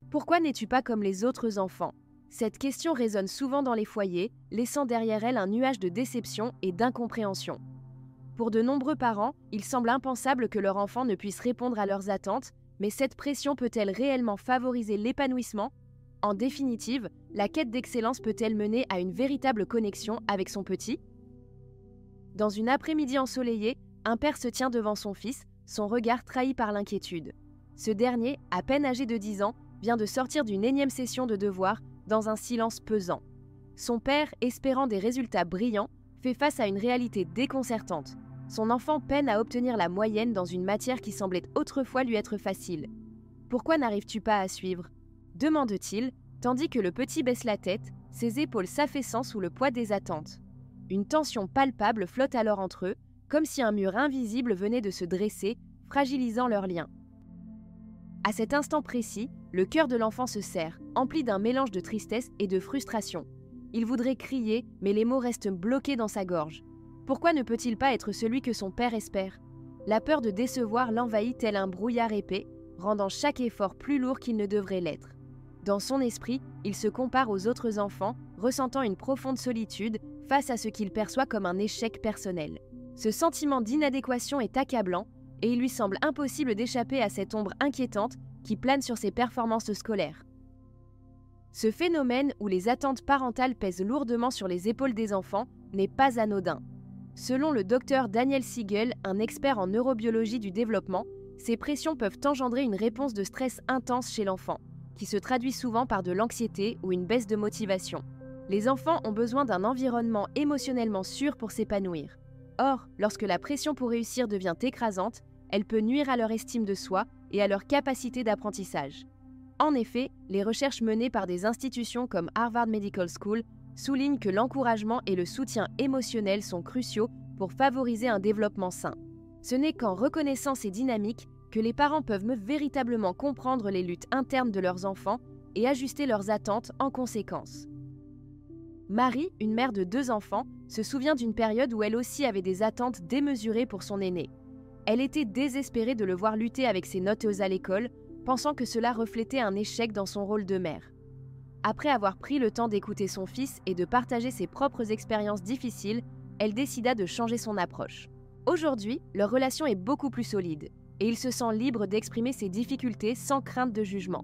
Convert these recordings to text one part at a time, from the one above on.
Pourquoi n'es-tu pas comme les autres enfants? Cette question résonne souvent dans les foyers, laissant derrière elle un nuage de déception et d'incompréhension. Pour de nombreux parents, il semble impensable que leur enfant ne puisse répondre à leurs attentes, mais cette pression peut-elle réellement favoriser l'épanouissement? En définitive, la quête d'excellence peut-elle mener à une véritable connexion avec son petit? Dans une après-midi ensoleillée, un père se tient devant son fils, son regard trahi par l'inquiétude. Ce dernier, à peine âgé de 10 ans, vient de sortir d'une énième session de devoirs dans un silence pesant. Son père, espérant des résultats brillants, fait face à une réalité déconcertante. Son enfant peine à obtenir la moyenne dans une matière qui semblait autrefois lui être facile. « Pourquoi n'arrives-tu pas à suivre ?» demande-t-il, tandis que le petit baisse la tête, ses épaules s'affaissant sous le poids des attentes. Une tension palpable flotte alors entre eux, comme si un mur invisible venait de se dresser, fragilisant leur lien. À cet instant précis, le cœur de l'enfant se serre, empli d'un mélange de tristesse et de frustration. Il voudrait crier, mais les mots restent bloqués dans sa gorge. Pourquoi ne peut-il pas être celui que son père espère? La peur de décevoir l'envahit tel un brouillard épais, rendant chaque effort plus lourd qu'il ne devrait l'être. Dans son esprit, il se compare aux autres enfants, ressentant une profonde solitude face à ce qu'il perçoit comme un échec personnel. Ce sentiment d'inadéquation est accablant, et il lui semble impossible d'échapper à cette ombre inquiétante qui plane sur ses performances scolaires. Ce phénomène où les attentes parentales pèsent lourdement sur les épaules des enfants n'est pas anodin. Selon le docteur Daniel Siegel, un expert en neurobiologie du développement, ces pressions peuvent engendrer une réponse de stress intense chez l'enfant, qui se traduit souvent par de l'anxiété ou une baisse de motivation. Les enfants ont besoin d'un environnement émotionnellement sûr pour s'épanouir. Or, lorsque la pression pour réussir devient écrasante, elle peut nuire à leur estime de soi et à leur capacité d'apprentissage. En effet, les recherches menées par des institutions comme Harvard Medical School soulignent que l'encouragement et le soutien émotionnel sont cruciaux pour favoriser un développement sain. Ce n'est qu'en reconnaissant ces dynamiques que les parents peuvent véritablement comprendre les luttes internes de leurs enfants et ajuster leurs attentes en conséquence. Marie, une mère de 2 enfants, se souvient d'une période où elle aussi avait des attentes démesurées pour son aîné. Elle était désespérée de le voir lutter avec ses notes à l'école, pensant que cela reflétait un échec dans son rôle de mère. Après avoir pris le temps d'écouter son fils et de partager ses propres expériences difficiles, elle décida de changer son approche. Aujourd'hui, leur relation est beaucoup plus solide, et il se sent libre d'exprimer ses difficultés sans crainte de jugement.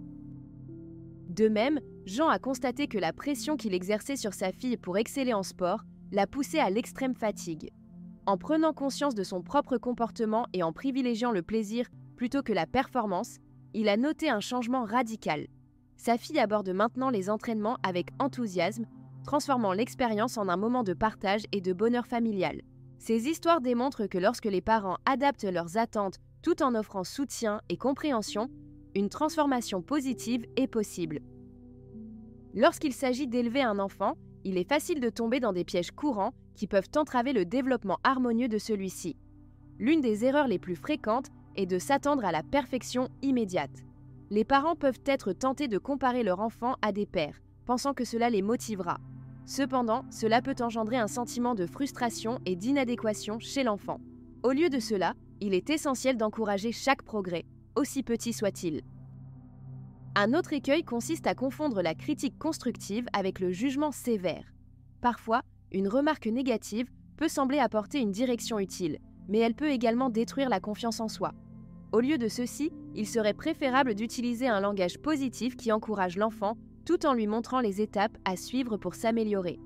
De même, Jean a constaté que la pression qu'il exerçait sur sa fille pour exceller en sport l'a poussé à l'extrême fatigue. En prenant conscience de son propre comportement et en privilégiant le plaisir plutôt que la performance, il a noté un changement radical. Sa fille aborde maintenant les entraînements avec enthousiasme, transformant l'expérience en un moment de partage et de bonheur familial. Ces histoires démontrent que lorsque les parents adaptent leurs attentes tout en offrant soutien et compréhension, une transformation positive est possible. Lorsqu'il s'agit d'élever un enfant, il est facile de tomber dans des pièges courants qui peuvent entraver le développement harmonieux de celui-ci. L'une des erreurs les plus fréquentes est de s'attendre à la perfection immédiate. Les parents peuvent être tentés de comparer leur enfant à des pairs, pensant que cela les motivera. Cependant, cela peut engendrer un sentiment de frustration et d'inadéquation chez l'enfant. Au lieu de cela, il est essentiel d'encourager chaque progrès, aussi petit soit-il. Un autre écueil consiste à confondre la critique constructive avec le jugement sévère. Parfois, une remarque négative peut sembler apporter une direction utile, mais elle peut également détruire la confiance en soi. Au lieu de ceci, il serait préférable d'utiliser un langage positif qui encourage l'enfant tout en lui montrant les étapes à suivre pour s'améliorer.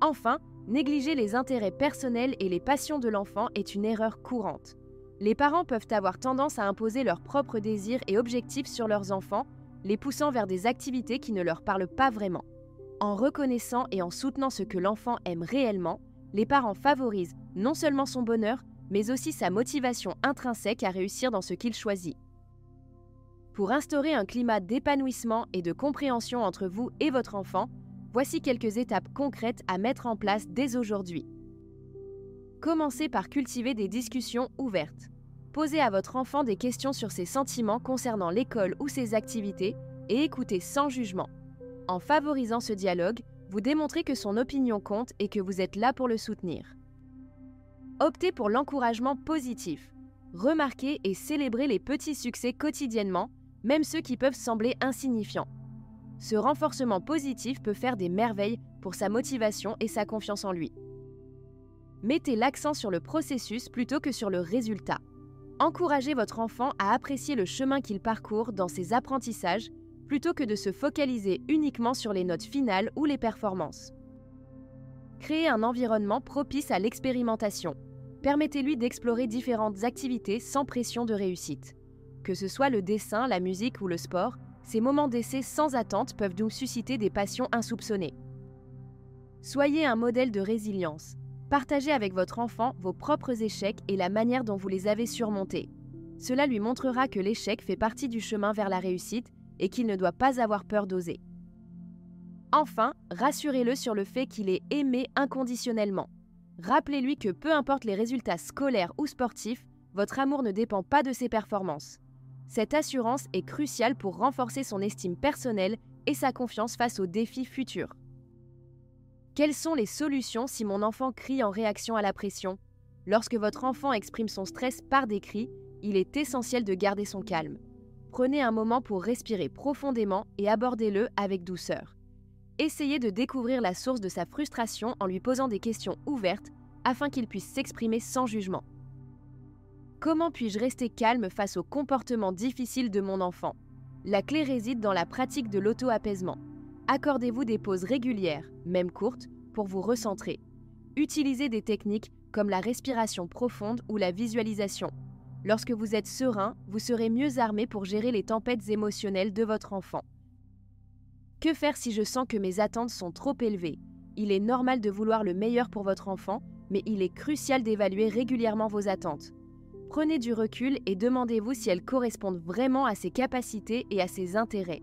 Enfin, négliger les intérêts personnels et les passions de l'enfant est une erreur courante. Les parents peuvent avoir tendance à imposer leurs propres désirs et objectifs sur leurs enfants, les poussant vers des activités qui ne leur parlent pas vraiment. En reconnaissant et en soutenant ce que l'enfant aime réellement, les parents favorisent non seulement son bonheur, mais aussi sa motivation intrinsèque à réussir dans ce qu'il choisit. Pour instaurer un climat d'épanouissement et de compréhension entre vous et votre enfant, voici quelques étapes concrètes à mettre en place dès aujourd'hui. Commencez par cultiver des discussions ouvertes. Posez à votre enfant des questions sur ses sentiments concernant l'école ou ses activités et écoutez sans jugement. En favorisant ce dialogue, vous démontrez que son opinion compte et que vous êtes là pour le soutenir. Optez pour l'encouragement positif. Remarquez et célébrez les petits succès quotidiennement, même ceux qui peuvent sembler insignifiants. Ce renforcement positif peut faire des merveilles pour sa motivation et sa confiance en lui. Mettez l'accent sur le processus plutôt que sur le résultat. Encouragez votre enfant à apprécier le chemin qu'il parcourt dans ses apprentissages plutôt que de se focaliser uniquement sur les notes finales ou les performances. Créez un environnement propice à l'expérimentation. Permettez-lui d'explorer différentes activités sans pression de réussite. Que ce soit le dessin, la musique ou le sport, ces moments d'essai sans attente peuvent donc susciter des passions insoupçonnées. Soyez un modèle de résilience. Partagez avec votre enfant vos propres échecs et la manière dont vous les avez surmontés. Cela lui montrera que l'échec fait partie du chemin vers la réussite et qu'il ne doit pas avoir peur d'oser. Enfin, rassurez-le sur le fait qu'il est aimé inconditionnellement. Rappelez-lui que peu importe les résultats scolaires ou sportifs, votre amour ne dépend pas de ses performances. Cette assurance est cruciale pour renforcer son estime personnelle et sa confiance face aux défis futurs. Quelles sont les solutions si mon enfant crie en réaction à la pression? Lorsque votre enfant exprime son stress par des cris, il est essentiel de garder son calme. Prenez un moment pour respirer profondément et abordez-le avec douceur. Essayez de découvrir la source de sa frustration en lui posant des questions ouvertes afin qu'il puisse s'exprimer sans jugement. Comment puis-je rester calme face aux comportements difficiles de mon enfant? La clé réside dans la pratique de l'auto-apaisement. Accordez-vous des pauses régulières, même courtes, pour vous recentrer. Utilisez des techniques comme la respiration profonde ou la visualisation. Lorsque vous êtes serein, vous serez mieux armé pour gérer les tempêtes émotionnelles de votre enfant. Que faire si je sens que mes attentes sont trop élevées? Il est normal de vouloir le meilleur pour votre enfant, mais il est crucial d'évaluer régulièrement vos attentes. Prenez du recul et demandez-vous si elles correspondent vraiment à ses capacités et à ses intérêts.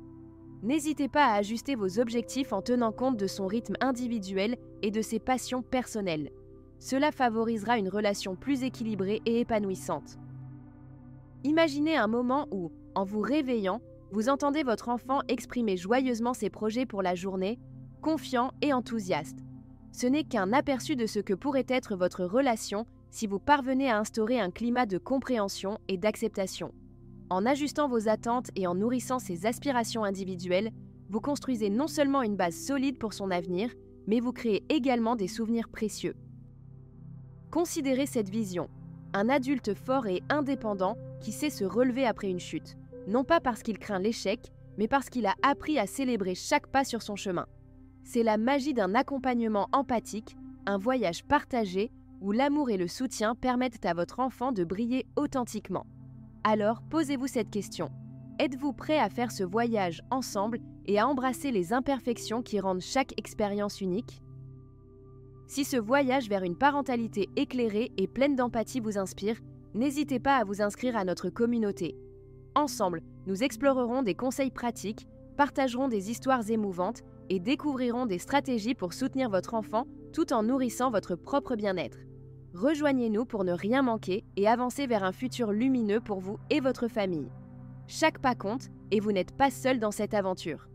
N'hésitez pas à ajuster vos objectifs en tenant compte de son rythme individuel et de ses passions personnelles. Cela favorisera une relation plus équilibrée et épanouissante. Imaginez un moment où, en vous réveillant, vous entendez votre enfant exprimer joyeusement ses projets pour la journée, confiant et enthousiaste. Ce n'est qu'un aperçu de ce que pourrait être votre relation si vous parvenez à instaurer un climat de compréhension et d'acceptation. En ajustant vos attentes et en nourrissant ses aspirations individuelles, vous construisez non seulement une base solide pour son avenir, mais vous créez également des souvenirs précieux. Considérez cette vision, un adulte fort et indépendant qui sait se relever après une chute, non pas parce qu'il craint l'échec, mais parce qu'il a appris à célébrer chaque pas sur son chemin. C'est la magie d'un accompagnement empathique, un voyage partagé, où l'amour et le soutien permettent à votre enfant de briller authentiquement. Alors, posez-vous cette question. Êtes-vous prêt à faire ce voyage ensemble et à embrasser les imperfections qui rendent chaque expérience unique? Si ce voyage vers une parentalité éclairée et pleine d'empathie vous inspire, n'hésitez pas à vous inscrire à notre communauté. Ensemble, nous explorerons des conseils pratiques, partagerons des histoires émouvantes et découvrirons des stratégies pour soutenir votre enfant tout en nourrissant votre propre bien-être. Rejoignez-nous pour ne rien manquer et avancer vers un futur lumineux pour vous et votre famille. Chaque pas compte et vous n'êtes pas seul dans cette aventure.